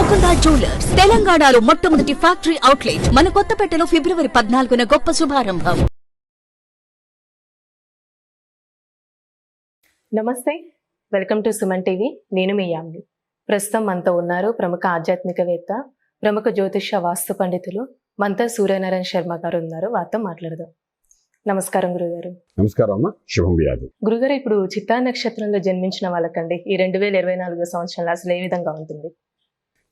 Mukunda jewellers తెలంగాణలో మొట్టమొదటి factory outlet మన కొత్తపేటలో ఫిబ్రవరి 14న గొప్ప శుభారంభం. నమస్తే, వెల్కమ్ టు సుమన్ టీవీ. నేను మీ యామిని. ప్రస్తుతం మనతో ఉన్నారు ప్రముఖ ఆధ్యాత్మికవేత్త, ప్రముఖ జ్యోతిష వాస్తు పండితులు మంతా సూర్యనారాయణ శర్మ గారు ఉన్నారు. వారితో మాట్లాడదాం. నమస్కారం గురుగారు. నమస్కారం అమ్మ, శుభం వ్యాధు. గురుగారు, ఇప్పుడు చిత్తా నక్షత్రంలో జన్మించిన వాళ్ళకండి ఈ 2024 సంవత్సరంలో అసలు ఏ విధంగా ఉంటుంది?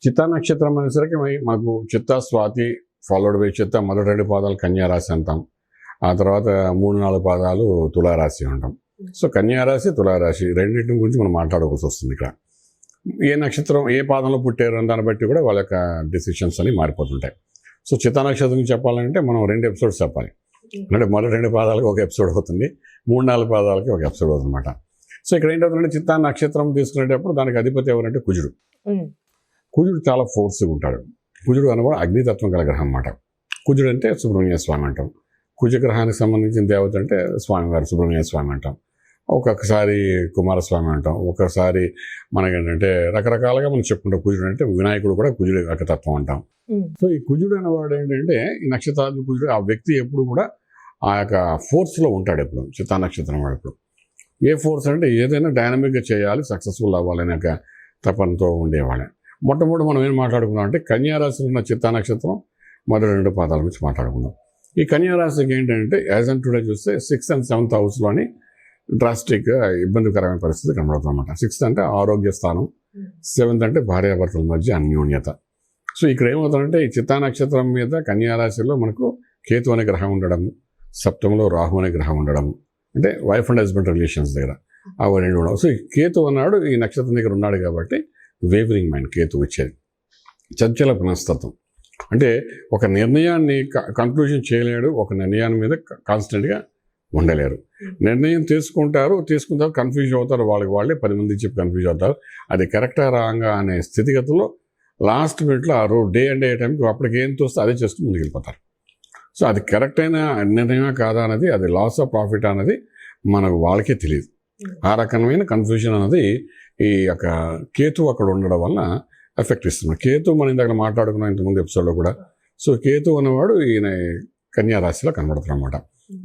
చిత్తా నక్షత్రం అనేసరికి మాకు చిత్తా స్వాతి ఫాలోడ్ బై చిత్తా మొదటి 2 పాదాలు కన్యారాశి అంటాం. ఆ తర్వాత 3-4 పాదాలు తులారాశి అంటాం. సో కన్యారాశి, తులారాశి రెండింటి గురించి మనం మాట్లాడుకోవాల్సి వస్తుంది. ఇక్కడ ఏ నక్షత్రం ఏ పాదంలో పుట్టారు అని దాన్ని బట్టి కూడా వాళ్ళ యొక్క డెసిషన్స్ అని మారిపోతుంటాయి. సో చిత్తా నక్షత్రం చెప్పాలంటే మనం 2 ఎపిసోడ్స్ చెప్పాలి. అంటే మొదటి 2 పాదాలకు ఒక ఎపిసోడ్ అవుతుంది, 3-4 పాదాలకి ఒక ఎపిసోడ్ అవుతుంది అనమాట. సో ఇక్కడ ఏంటవుతుందంటే చిత్తా నక్షత్రం తీసుకునేటప్పుడు దానికి అధిపతి ఎవరంటే కుజుడు. కుజుడు చాలా ఫోర్స్గా ఉంటాడు. కుజుడు అనగా అగ్నితత్వం గల గ్రహం అన్నమాట. కుజుడు అంటే సుబ్రహ్మణ్య స్వామి అంటాం. కుజగ్రహానికి సంబంధించిన దేవత అంటే స్వామివారు సుబ్రహ్మణ్య స్వామి అంటాం. ఒక్కొక్కసారి కుమారస్వామి అంటాం. ఒక్కొక్కసారి మనకేంటంటే రకరకాలుగా మనం చెప్పుకుంటాం. కుజుడు అంటే వినాయకుడు కూడా కుజుడు యొక్క తత్వం అంటాం. సో ఈ కుజుడు అనేవాడు ఏంటంటే ఈ నక్షత్రాది కుజుడు, ఆ వ్యక్తి ఎప్పుడు కూడా ఆ యొక్క ఫోర్స్లో ఉంటాడు. ఎప్పుడు చిత్తా నక్షత్రం వాడు ఎప్పుడు ఏ ఫోర్స్ అంటే ఏదైనా డైనమిక్గా చేయాలి, సక్సెస్ఫుల్ అవ్వాలనే ఒక తపనతో ఉండేవాళ్ళే. మొట్టమొదటి మనం ఏం మాట్లాడుకుందాం అంటే కన్యారాశిలో ఉన్న చిత్తా నక్షత్రం మొదటి 2 పాదాల గురించి మాట్లాడుకుందాం. ఈ కన్యారాశికి ఏంటంటే యాజ్ అండ్ టుడే చూస్తే 6th and 7th హౌస్లోని డ్రాస్టిక్ ఇబ్బందికరమైన పరిస్థితి కనబడుతుంది అనమాట. 6th అంటే ఆరోగ్య స్థానం, 7th అంటే భార్యాభర్తల మధ్య అన్యోన్యత. సో ఇక్కడ ఏమవుతుందంటే ఈ చిత్తా నక్షత్రం మీద కన్యారాశిలో మనకు కేతు అనే గ్రహం ఉండడం, సప్తమంలో రాహు అనే గ్రహం ఉండడం, అంటే వైఫ్ అండ్ హస్బెండ్ రిలేషన్స్ దగ్గర అవి 2 ఉండవు. సో ఈ కేతు అన్నాడు ఈ నక్షత్రం దగ్గర ఉన్నాడు కాబట్టి వేవరింగ్ మైండ్ కేతు వచ్చేది. చంచల మనస్తత్వం అంటే ఒక నిర్ణయాన్ని కన్క్లూజన్ చేయలేడు, ఒక నిర్ణయాన్ని మీద కాన్స్టెంట్గా ఉండలేరు. నిర్ణయం తీసుకుంటారు కన్ఫ్యూజ్ అవుతారు, వాళ్ళే 10 మంది చెప్పి కన్ఫ్యూజ్ అవుతారు. అది కరెక్టా రాంగా అనే స్థితిగతుల్లో లాస్ట్ మినిట్లో ఆ డే అండ్ డే టైంకి అప్పటికి ఏం తోస్తే అదే చేసుకుని ముందుకు వెళ్ళిపోతారు. సో అది కరెక్ట్ అయిన నిర్ణయమే కాదా అనేది, అది లాస్ ఆఫ్ ప్రాఫిట్ అనేది మనకు వాళ్ళకే తెలియదు. ఆ రకమైన కన్ఫ్యూజన్ అనేది ఈ యొక్క కేతు అక్కడ ఉండడం వల్ల ఎఫెక్ట్ ఇస్తున్నాడు. కేతు మనం ఇందాక మాట్లాడుకున్నాం ఇంతకుముందు ఎపిసోడ్లో కూడా. సో కేతు అనేవాడు ఈయన కన్యారాశిలో కనబడుతుంది అనమాట.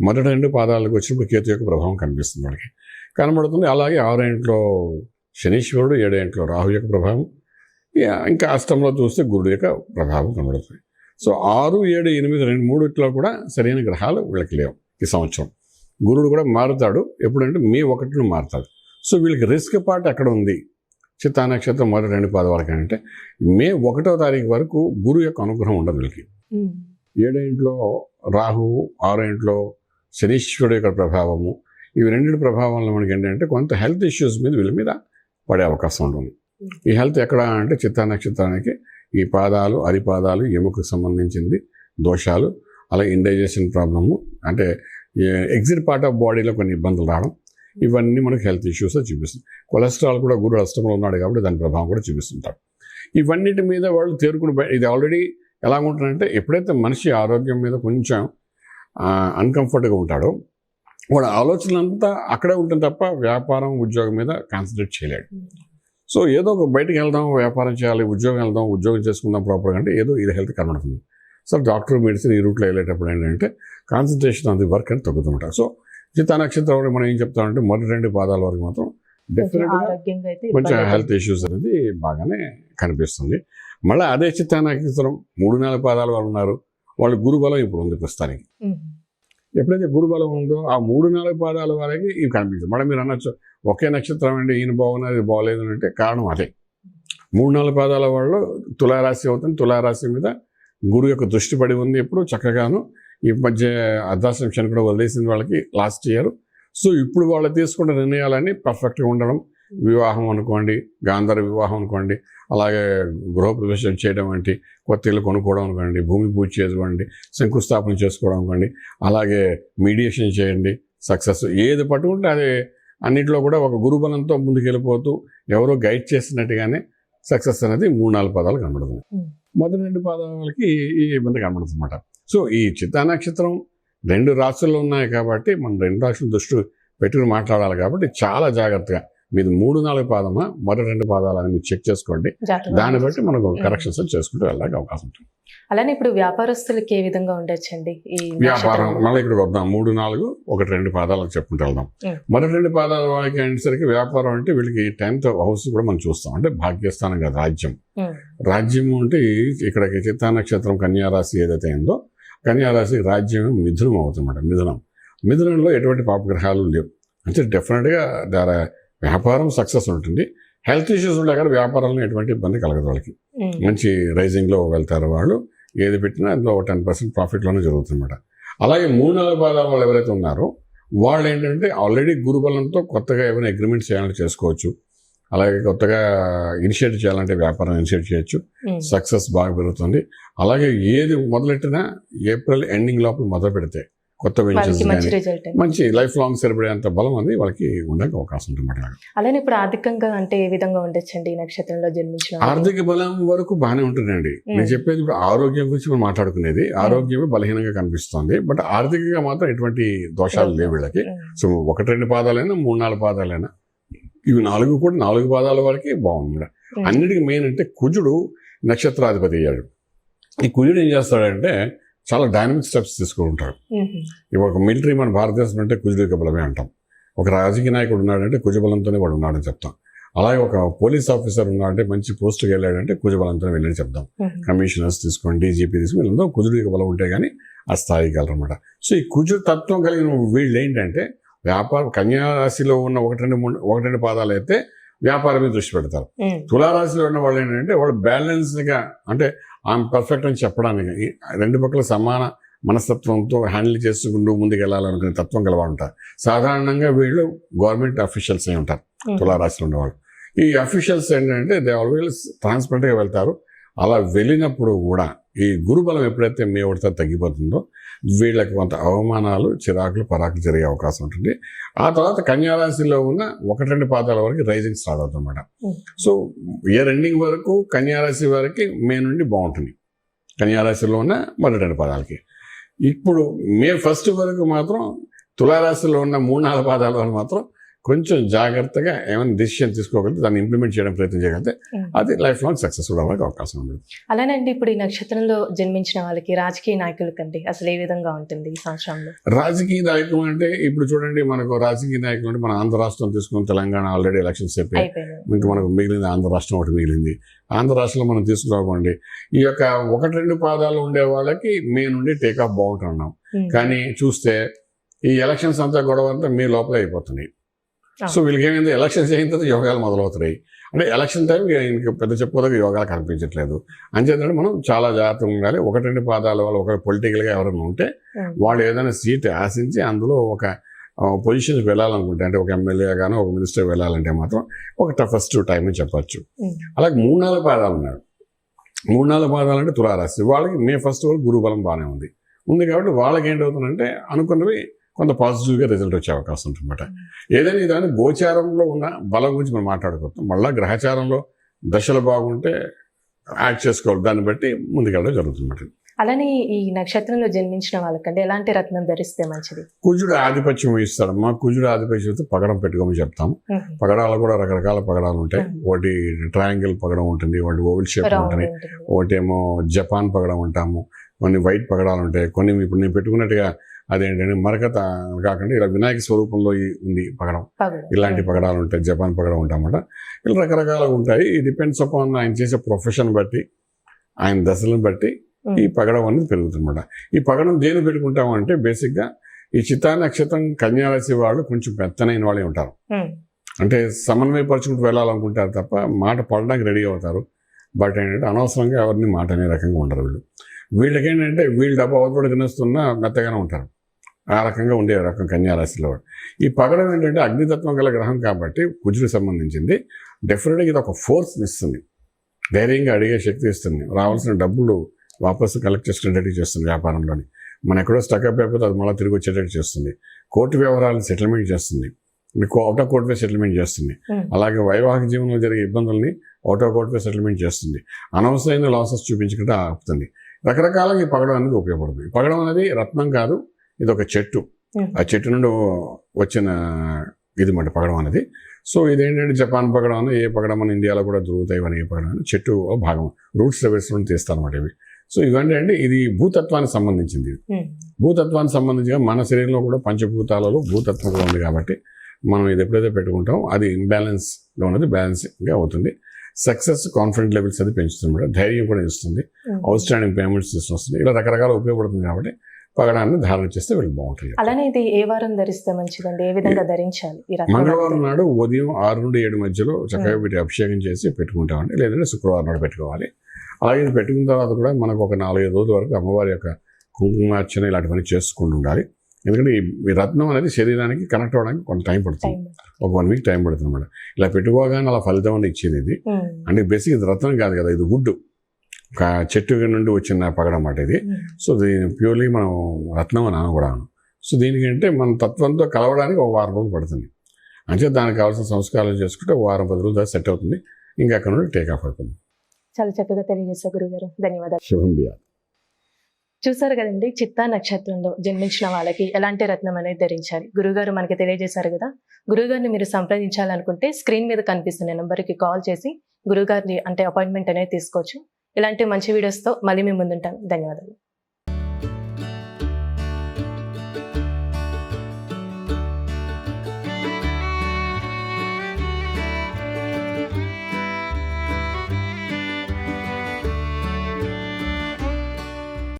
మొదటి 2 పాదాలకు వచ్చినప్పుడు కేతు యొక్క ప్రభావం కనిపిస్తుంది వాడికి కనబడుతుంది. అలాగే 6వ ఇంట్లో శనీశ్వరుడు, 7వ ఇంట్లో రాహు యొక్క ప్రభావం, ఇంకా అష్టంలో చూస్తే గురుడు యొక్క ప్రభావం కనబడుతుంది. సో 6, 7, 8, 2 3 కూడా సరైన గ్రహాలు వీళ్ళకి లేవు ఈ సంవత్సరం. గురుడు కూడా మారుతాడు ఎప్పుడంటే మే 1 మారుతాడు. సో వీళ్ళకి రిస్క్ పార్ట్ ఎక్కడ ఉంది చిత్తా నక్షత్రం మొదటి 2 పాదాలకి అంటే మే 1వ తారీఖు వరకు గురువు యొక్క అనుగ్రహం ఉండదు వీళ్ళకి. 7వ ఇంట్లో రాహు, 6వ ఇంట్లో శనీశ్వరుడు యొక్క ప్రభావము, ఇవి 2 ప్రభావంలో మనకి ఏంటంటే కొంత హెల్త్ ఇష్యూస్ మీద వీళ్ళ మీద పడే అవకాశం ఉంటుంది. ఈ హెల్త్ ఎక్కడ అంటే చిత్తా నక్షత్రానికి ఈ పాదాలు, అరిపాదాలు, ఎముకకు సంబంధించింది దోషాలు, అలాగే ఇండైజెషన్ ప్రాబ్లము, అంటే ఎగ్జిట్ పార్ట్ ఆఫ్ బాడీలో కొన్ని ఇబ్బందులు రావడం, ఇవన్నీ మనకు హెల్త్ ఇష్యూస్ చూపిస్తుంది. కొలెస్ట్రాల్ కూడా గురుడు అష్టంలో ఉన్నాడు కాబట్టి దాని ప్రభావం కూడా చూపిస్తుంటారు. ఇవన్నిటి మీద వాళ్ళు తేరుకుని ఇది ఆల్రెడీ ఎలా ఉంటుందంటే ఎప్పుడైతే మనిషి ఆరోగ్యం మీద కొంచెం అన్కంఫర్ట్గా ఉంటాడో వాడు ఆలోచనలంతా అక్కడే ఉంటుంది తప్ప వ్యాపారం, ఉద్యోగం మీద కాన్సన్ట్రేట్ చేయలేడు. సో ఏదో ఒక బయటకు వెళ్దాం, వ్యాపారం చేయాలి, ఉద్యోగం చేసుకుందాం ప్రాపర్గా అంటే ఏదో ఇది హెల్త్ కనబడుతుంది. సో డాక్టర్, మెడిసిన్ ఈ రూట్లో వెళ్ళేటప్పుడు ఏంటంటే కాన్సన్ట్రేషన్ ఆన్ ది వర్క్ అని తగ్గుతుంటారు. సో చిత్తా నక్షత్రం మనం ఏం చెప్తామంటే మొదటి 2 పాదాల వరకు మాత్రం డెఫినెట్గా కొంచెం హెల్త్ ఇష్యూస్ అనేది బాగానే కనిపిస్తుంది. మళ్ళీ అదే చిత్తా నక్షత్రం 3-4 పాదాల వాళ్ళు ఉన్నారు, వాళ్ళు గురుబలం ఇప్పుడు ఉంది ప్రస్తుతానికి. ఎప్పుడైతే గురుబలం ఉందో ఆ 3-4 పాదాల వరకు ఇవి కనిపిస్తుంది. మళ్ళీ మీరు అనొచ్చు ఒకే నక్షత్రం అండి, ఈయన బాగున్నది, ఇది బాగోలేదు అంటే కారణం అదే. 3-4 పాదాల వాళ్ళు తులారాశి అవుతుంది. తులారాశి మీద గురువు యొక్క దృష్టి పడి ఉంది ఎప్పుడు చక్కగాను. ఈ మధ్య అర్ధాశ్రమ కూడా వదిలేసింది వాళ్ళకి లాస్ట్ ఇయర్. సో ఇప్పుడు వాళ్ళు తీసుకున్న నిర్ణయాలన్నీ పర్ఫెక్ట్గా ఉండడం, వివాహం అనుకోండి, గాంధర్వ వివాహం అనుకోండి, అలాగే గృహప్రవేశం చేయడం వంటి, కొత్త ఇల్లు కొనుక్కోవడం అనుకోండి, భూమి పూజ చేసుకోండి, శంకుస్థాపన చేసుకోవడం అనుకోండి, అలాగే మీడియేషన్ చేయండి, సక్సెస్ ఏది పట్టుకుంటే అది అన్నింటిలో కూడా ఒక గురుబలంతో ముందుకు వెళ్ళిపోతూ ఎవరో గైడ్ చేసినట్టుగానే సక్సెస్ అనేది 3-4 పాదాలు కనబడుతుంది. మొదటి 2 పాదాలకి ఈ ఇబ్బంది కనబడుతుంది అన్నమాట. సో ఈ చిత్తా నక్షత్రం 2 రాశుల్లో ఉన్నాయి కాబట్టి మనం 2 రాశుల దృష్టి పెట్టుకుని మాట్లాడాలి కాబట్టి చాలా జాగ్రత్తగా మీది 3-4 పాదమా మొదటి 2 పాదాలని మీరు చెక్ చేసుకోండి. జాతకం దాన్ని బట్టి మనకు కరెక్షన్స్ చేసుకుంటూ వెళ్ళడానికి అవకాశం ఉంటుంది. అలానే ఇప్పుడు వ్యాపారస్తులకి ఏ విధంగా ఉండొచ్చండి ఈ వ్యాపారం నక్షత్రంలో? మళ్ళీ ఇక్కడికి వద్దాం. 3-4 1-2 పాదాలకు చెప్పుకుంటూ వెళ్దాం. మొదటి 2 పాదాల వాళ్ళకి అనేసరికి వ్యాపారం అంటే వీళ్ళకి 10th హౌస్ కూడా మనం చూస్తాం. అంటే భాగ్యస్థానం కదా, రాజ్యం. ఉమ్, రాజ్యము అంటే ఇక్కడికి చిత్తా నక్షత్రం కన్యారాశి ఏదైతే ఉందో కన్యారాశి రాజ్యం మిథునం అవుతుందన్నమాట. మిథునంలో ఎటువంటి పాపగ్రహాలు లేవు. అంటే డెఫినెట్గా వ్యాపారం సక్సెస్ ఉంటుంది. హెల్త్ ఇష్యూస్ ఉండే కానీ వ్యాపారంలో ఎటువంటి ఇబ్బంది కలగదు వాళ్ళకి. ఉమ్, మంచి రైజింగ్లో వెళ్తారు వాళ్ళు. ఏది పెట్టినా అందులో 10% ప్రాఫిట్లోనే జరుగుతుందన్నమాట. అలాగే 3-4 పాదాల వాళ్ళు ఎవరైతే ఉన్నారో వాళ్ళు ఏంటంటే ఆల్రెడీ గురుబలంతో కొత్తగా ఏమైనా అగ్రిమెంట్ చేయాలంటే చేసుకోవచ్చు. అలాగే కొత్తగా ఇనిషియేట్ చేయాలంటే వ్యాపారం ఇనిషియేట్ చేయొచ్చు. ఉమ్, సక్సెస్ బాగా పెరుగుతుంది. అలాగే ఏది మొదలెట్టినా ఏప్రిల్ ఎండింగ్ లోపల మొదలు పెడితే కొత్త వెంచర్స్ వాళ్ళకి మంచి కానీ రిజల్ట్. మంచి లైఫ్ లాంగ్ సరిపడేంత బలం అది వాళ్ళకి ఉండడానికి అవకాశం ఉంటుంది. అలానే ఇప్పుడు ఆర్థికంగా అంటే ఏ విధంగా ఉండొచ్చండి ఈ నక్షత్రంలో జన్మించిన వాళ్ళకి? ఆర్థిక బలం వరకు బాగానే ఉంటుందండి. నేను చెప్పేది ఇప్పుడు ఆరోగ్యం గురించి మనం మాట్లాడుకునేది. ఆరోగ్యమే బలహీనంగా కనిపిస్తుంది. బట్ ఆర్థికంగా మాత్రం ఎటువంటి దోషాలు లేవు వీళ్ళకి. ఉమ్, సో 1-2 పాదాలైనా 3-4 పాదాలైనా ఇవి 4 కూడా 4 పాదాల వరకే బాగుంది. అన్నిటికీ మెయిన్ అంటే కుజుడు నక్షత్రాధిపతి అయ్యాడు. ఈ కుజుడు ఏం చేస్తాడంటే చాలా డైనమిక్ స్టెప్స్ తీసుకుంటాడు. ఉమ్, ఇప్పుడు ఒక మిలిటరీ మన భారతదేశంలో అంటే కుజుడు యొక్క బలమే అంటాం. ఒక రాజకీయ నాయకుడు ఉన్నాడంటే కుజబలంతోనే వాడు ఉన్నాడని చెప్తాం. అలాగే ఒక పోలీస్ ఆఫీసర్ ఉన్నాడంటే మంచి పోస్ట్కి వెళ్ళాడంటే కుజబలంతోనే వెళ్ళని చెప్తాం. ఉమ్, కమిషనర్స్ తీసుకోండి, డీజీపీ తీసుకుని వీళ్ళందరూ కుజుడు యొక్క బలం ఉంటే కానీ ఆ స్థాయికి వెళ్ళరన్నమాట. సో ఈ కుజుడు తత్వం కలిగిన వీళ్ళు ఏంటంటే వ్యాపారం కన్యారాశిలో ఉన్న 1-2 పాదాలు అయితే వ్యాపారం మీద దృష్టి పెడతారు. ఉమ్, తులారాశిలో ఉన్న వాళ్ళు ఏంటంటే వాళ్ళు బ్యాలెన్స్గా అంటే ఆమె పర్ఫెక్ట్ అని చెప్పడానికి 2 పక్కల సమాన మనస్తత్వంతో హ్యాండిల్ చేసుకుంటూ ముందుకు వెళ్ళాలనుకునే తత్వం గలవాడు ఉంటారు. సాధారణంగా వీళ్ళు గవర్నమెంట్ అఫీషియల్స్ అయి ఉంటారు తులారాశిలో ఉండేవాళ్ళు. ఈ అఫీషియల్స్ ఏంటంటే దే ఆల్వేస్ ట్రాన్స్పరెంట్గా వెళ్తారు. అలా వెళ్ళినప్పుడు కూడా ఈ గురుబలం ఎప్పుడైతే మే ఒకటితో తగ్గిపోతుందో వీళ్ళకి కొంత అవమానాలు, చిరాకులు, పరాకులు జరిగే అవకాశం ఉంటుంది. ఆ తర్వాత కన్యారాశిలో ఉన్న 1-2 పాదాల వరకు రైజింగ్ స్టార్ట్ అవుతుందన్నమాట. సో ఇయర్ ఎండింగ్ వరకు కన్యారాశి వరకు మే నుండి బాగుంటుంది. కన్యారాశిలో ఉన్న మొదటి 2 పాదాలకి. ఇప్పుడు మే 1 వరకు మాత్రం తులారాశిలో ఉన్న 3-4 పాదాల వాళ్ళు మాత్రం కొంచెం జాగ్రత్తగా ఏమైనా డిసిషన్ తీసుకోగలిగితే దాన్ని ఇంప్లిమెంట్ చేయడం ప్రయత్నం చేయగలిగితే అది లైఫ్ లాంగ్ సక్సెస్ఫుల్ అవ్వడానికి అవకాశం ఉంటుంది. అలానే అండి ఇప్పుడు ఈ నక్షత్రంలో జన్మించిన వాళ్ళకి రాజకీయ నాయకులకండి అసలు ఏ విధంగా ఉంటుంది ఈ సంవత్సరంలో? రాజకీయ నాయకులు అంటే ఇప్పుడు చూడండి, మనకు రాజకీయ నాయకులు అంటే మన ఆంధ్ర రాష్ట్రం తీసుకుని తెలంగాణ ఆల్రెడీ ఎలక్షన్స్ అయిపోయాయి. ఇంకా మనకు మిగిలింది ఆంధ్ర రాష్ట్రం ఒకటి మిగిలింది. ఆంధ్ర రాష్ట్రంలో మనం తీసుకురాకండి ఈ యొక్క 1-2 పాదాలు ఉండే వాళ్ళకి మే నుండి టేక్ ఆఫ్ బాగుంటున్నాం. కానీ చూస్తే ఈ ఎలక్షన్స్ అంతా గొడవ అంతా మే లోపలే అయిపోతున్నాయి. సో వీళ్ళకి ఏమైంది, ఎలక్షన్స్ అయిన తర్వాత యోగాలు మొదలవుతున్నాయి. అంటే ఎలక్షన్ టైం ఇంకా పెద్ద చెప్పుకోదగ్గ యోగాలు కనిపించట్లేదు. అంచేతంటే మనం చాలా జాగ్రత్తగా ఉండాలి. 1-2 పాదాల వాళ్ళు ఒక పొలిటికల్గా ఎవరైనా ఉంటే వాళ్ళు ఏదైనా సీట్ ఆశించి అందులో ఒక పొజిషన్కి వెళ్ళాలనుకుంటే, అంటే ఒక ఎమ్మెల్యే గానో ఒక మినిస్టర్ వెళ్ళాలంటే మాత్రం ఒక టఫెస్ట్ టైం అని చెప్పచ్చు. అలాగే 3-4 పాదాలు ఉన్నారు. 3-4 పాదాలు అంటే తులారాశి వాళ్ళకి మే 1 వరకు గురు బలం బాగానే ఉంది కాబట్టి వాళ్ళకి ఏంటవుతుందంటే అనుకున్నవి కొంత పాజిటివ్గా రిజల్ట్ వచ్చే అవకాశం ఉంటుందన్నమాట. ఏదైనా దాని గోచారంలో ఉన్న బలం గురించి మనం మాట్లాడుకుంటాం. మళ్ళీ గ్రహచారంలో దశలు బాగుంటే యాడ్ చేసుకోవాలి, దాన్ని బట్టి ముందుకెళ్ళడం జరుగుతుందన్నమాట. అలానే ఈ నక్షత్రంలో జన్మించిన వాళ్ళకంటే ఎలాంటి రత్నం ధరిస్తే మంచిది? కుజుడు ఆధిపత్యం వహిస్తాడు. మా కుజుడు ఆధిపత్యం పగడం పెట్టుకోమని చెప్తాం. పగడాలు కూడా రకరకాల పగడాలు ఉంటాయి. ఒకటి ట్రయాంగిల్ పగడం ఉంటుంది, ఒకటి ఓవల్ షేప్ ఉంటుంది, ఒకటి ఏమో జపాన్ పగడం ఉంటాము, కొన్ని వైట్ పగడాలు ఉంటాయి, కొన్ని ఇప్పుడు నేను పెట్టుకున్నట్టుగా అదేంటంటే మరకత కాకుండా ఇలా వినాయక స్వరూపంలో ఉంది పగడం, ఇలాంటి పగడాలు ఉంటాయి, జపాన్ పగడం ఉంటామన్నమాట. ఇలా రకరకాలుగా ఉంటాయి. ఈ డిపెండ్స్ అపాన్ ఆయన చేసే ప్రొఫెషన్ బట్టి, ఆయన దశలను బట్టి ఈ పగడం అనేది పెరుగుతుందన్నమాట. ఈ పగడం దేని పెట్టుకుంటామంటే బేసిక్గా ఈ చిత్తా నక్షత్రం కన్యారాశి వాళ్ళు కొంచెం పెద్దనైన వాళ్ళే ఉంటారు. అంటే సమన్వయపరుచుకుంటూ వెళ్ళాలనుకుంటారు తప్ప మాట పడడానికి రెడీ అవుతారు. బట్ ఏంటంటే అనవసరంగా ఎవరిని మాట అనే రకంగా ఉండరు వీళ్ళకి ఏంటంటే వీళ్ళు డబ్బు అవతల తినేస్తున్నా మెత్తగానే ఉంటారు. ఆ రకంగా ఉండే రకం కన్యారాశిలో. ఈ పగడం ఏంటంటే అగ్నితత్వం గల గ్రహం కాబట్టి కుజుడికి సంబంధించింది. డెఫినెట్గా ఇది ఒక ఫోర్స్ ఇస్తుంది, ధైర్యంగా అడిగే శక్తి ఇస్తుంది, రావాల్సిన డబ్బులు వాపసు కలెక్ట్ చేసుకునేటట్టు చేస్తుంది, వ్యాపారంలోని మనం ఎక్కడో స్టక్అప్ అయిపోతే అది మళ్ళీ తిరిగి వచ్చేటట్టు చేస్తుంది, కోర్టు వ్యవహారాలను సెటిల్మెంట్ చేస్తుంది, మీకు out of court way settlement చేస్తుంది. అలాగే వైవాహిక జీవనంలో జరిగే ఇబ్బందుల్ని out of court way settlement చేస్తుంది, అనవసరమైన లాసెస్ చూపించకుండా ఆపుతుంది. రకరకాలుగా ఈ పగడం అనేది ఉపయోగపడుతుంది. పగడం అనేది రత్నం కాదు, ఇది ఒక చెట్టు. ఆ చెట్టు నుండి వచ్చిన ఇది మాట పగడం అనేది. సో ఇదేంటంటే జపాన్ పగడం ఏ పగడం మన ఇండియాలో కూడా దొరుకుతాయి అని ఏ పగడం చెట్టు భాగం రూట్స్ వేసుకుని తీస్తారన్నమాట ఇవి. సో ఇవన్నీ అంటే ఇది భూతత్వానికి సంబంధించింది. భూతత్వానికి సంబంధించిగా మన శరీరంలో కూడా పంచభూతాలలో భూతత్వం కూడా ఉంది కాబట్టి మనం ఇది ఎప్పుడైతే పెట్టుకుంటాం అది ఇంబ్యాలెన్స్గా ఉన్నది బ్యాలెన్స్గా అవుతుంది. సక్సెస్ కాన్ఫిడెంట్ లెవెల్స్ అది పెంచుతుంది, ధైర్యం కూడా ఇస్తుంది, అవుట్ స్టాండింగ్ పేమెంట్స్ వస్తుంది, ఇలా రకరకాల ఉపయోగపడుతుంది. కాబట్టి పగడాన్ని ధారణ చేస్తే వీళ్ళు బాగుంటుంది. అలానే ఇది ఏ వారం ధరిస్తే మంచిదండి, ఏ విధంగా ధరించాలి? మంగళవారం నాడు ఉదయం 6 నుండి 7 మధ్యలో చక్కగా వీటి అభిషేకం చేసి పెట్టుకుంటామండి. లేదంటే శుక్రవారం నాడు పెట్టుకోవాలి. అలాగే ఇది పెట్టుకున్న తర్వాత కూడా మనకు ఒక 4-5 రోజుల వరకు అమ్మవారి యొక్క కుంకుమార్చన ఇలాంటివన్నీ చేసుకుంటూ ఉండాలి. ఎందుకంటే ఈ రత్నం అనేది శరీరానికి కనెక్ట్ అవ్వడానికి కొంత టైం పడుతుంది, ఒక 1 వీక్ టైం పడుతుంది అన్నమాట. ఇలా పెట్టుకోగానే అలా ఫలితం అని ఇచ్చేది ఇది. అంటే బేసిక్ ఇది రత్నం కాదు కదా, ఇది వుడ్, ఒక చెట్టు నుండి వచ్చిన పగడం అన్నమాట ఇది. సో దీని ప్యూర్లీ మనం రత్నం అని అనకూడదు. సో దీనికంటే మన తత్వంతో కలవడానికి ఒక 1 వారం రోజులు పడుతుంది. అంటే దానికి కావాల్సిన సంస్కారాలు చేసుకుంటే 1 వారం 10 రోజులు సెట్ అవుతుంది. ఇంకా అక్కడ నుండి టేక్ ఆఫ్ అవుతుంది. చాలా చక్కగా తెలియజేశారు గురుగారు, ధన్యవాదాలు. శుభం బియా. చూసారు కదండి, చిత్తా నక్షత్రంలో జన్మించిన వాళ్ళకి ఎలాంటి రత్నం అనేది ధరించాలి గురుగారు మనకి తెలియజేశారు కదా. గురుగారిని మీరు సంప్రదించాలనుకుంటే స్క్రీన్ మీద కనిపిస్తున్న నెంబర్కి కాల్ చేసి గురుగారిని అంటే అపాయింట్మెంట్ అనేది తీసుకోవచ్చు. ఇలాంటి మంచి వీడియోస్తో మళ్ళీ మీ ముందుంటాను. ధన్యవాదాలు.